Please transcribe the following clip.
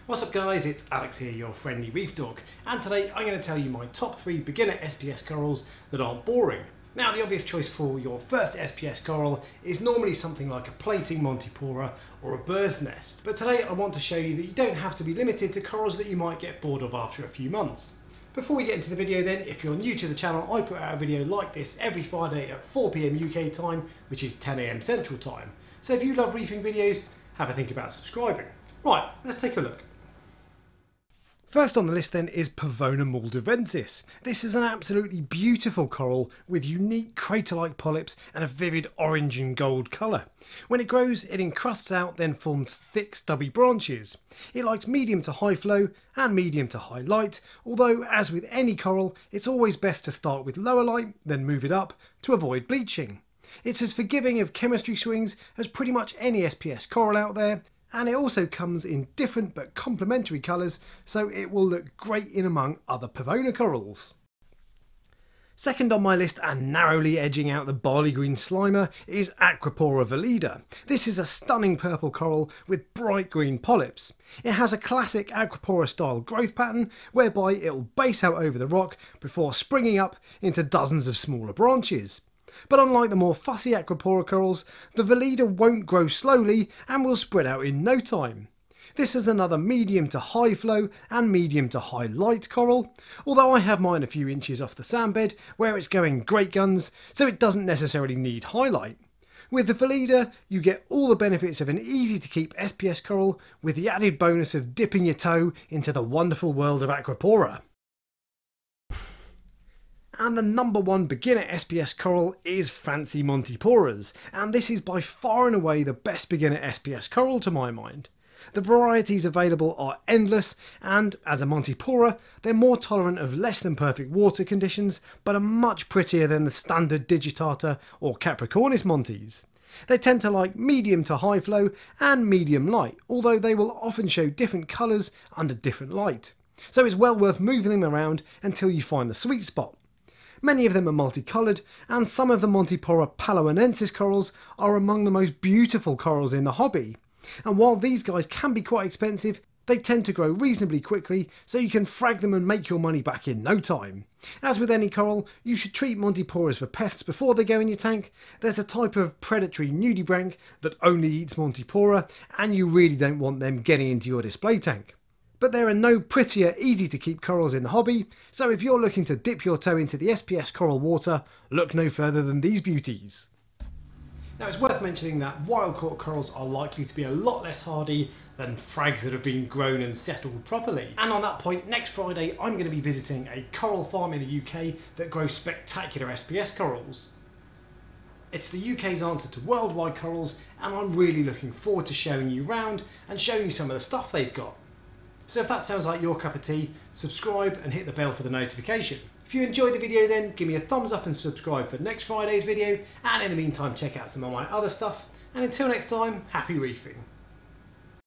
What's up guys, it's Alex here, your friendly reef dog, and today I'm going to tell you my top 3 beginner SPS corals that aren't boring. Now the obvious choice for your first SPS coral is normally something like a plating Montipora or a bird's nest, but today I want to show you that you don't have to be limited to corals that you might get bored of after a few months. Before we get into the video then, if you're new to the channel, I put out a video like this every Friday at 4 PM UK time, which is 10 AM Central Time. So if you love reefing videos, have a think about subscribing. Right, let's take a look. First on the list then is Pavone Amal. This is an absolutely beautiful coral with unique crater-like polyps and a vivid orange and gold colour. When it grows, it encrusts out, then forms thick stubby branches. It likes medium to high flow and medium to high light, although as with any coral, it's always best to start with lower light, then move it up to avoid bleaching. It's as forgiving of chemistry swings as pretty much any SPS coral out there, and it also comes in different but complementary colours, so it will look great in among other Pavone corals. Second on my list, and narrowly edging out the barley green slimer, is Aquapora valida. This is a stunning purple coral with bright green polyps. It has a classic Aquapora style growth pattern whereby it'll base out over the rock before springing up into dozens of smaller branches. But unlike the more fussy Aquapora corals, the valida won't grow slowly and will spread out in no time. This is another medium to high flow and medium to high light coral, although I have mine a few inches off the sandbed where it's going great guns, so it doesn't necessarily need highlight. With the valida, you get all the benefits of an easy to keep SPS coral with the added bonus of dipping your toe into the wonderful world of Aquapora. And the number one beginner SPS coral is Fancy Montiporas, and this is by far and away the best beginner SPS coral to my mind. The varieties available are endless, and as a Montipora, they're more tolerant of less than perfect water conditions, but are much prettier than the standard digitata or Capricornis Monties. They tend to like medium to high flow and medium light, although they will often show different colours under different light. So it's well worth moving them around until you find the sweet spot. Many of them are multicoloured, and some of the Montipora paloenensis corals are among the most beautiful corals in the hobby. And while these guys can be quite expensive, they tend to grow reasonably quickly, so you can frag them and make your money back in no time. As with any coral, you should treat Montiporas for pests before they go in your tank. There's a type of predatory nudibranch that only eats Montipora, and you really don't want them getting into your display tank. But there are no prettier, easy to keep corals in the hobby, so if you're looking to dip your toe into the SPS coral water, look no further than these beauties. Now it's worth mentioning that wild caught corals are likely to be a lot less hardy than frags that have been grown and settled properly. And on that point, next Friday I'm going to be visiting a coral farm in the UK that grows spectacular SPS corals. It's the UK's answer to worldwide corals, and I'm really looking forward to showing you around and showing you some of the stuff they've got. So if that sounds like your cup of tea, subscribe and hit the bell for the notification. If you enjoyed the video then, give me a thumbs up and subscribe for next Friday's video, and in the meantime check out some of my other stuff, and until next time, happy reefing.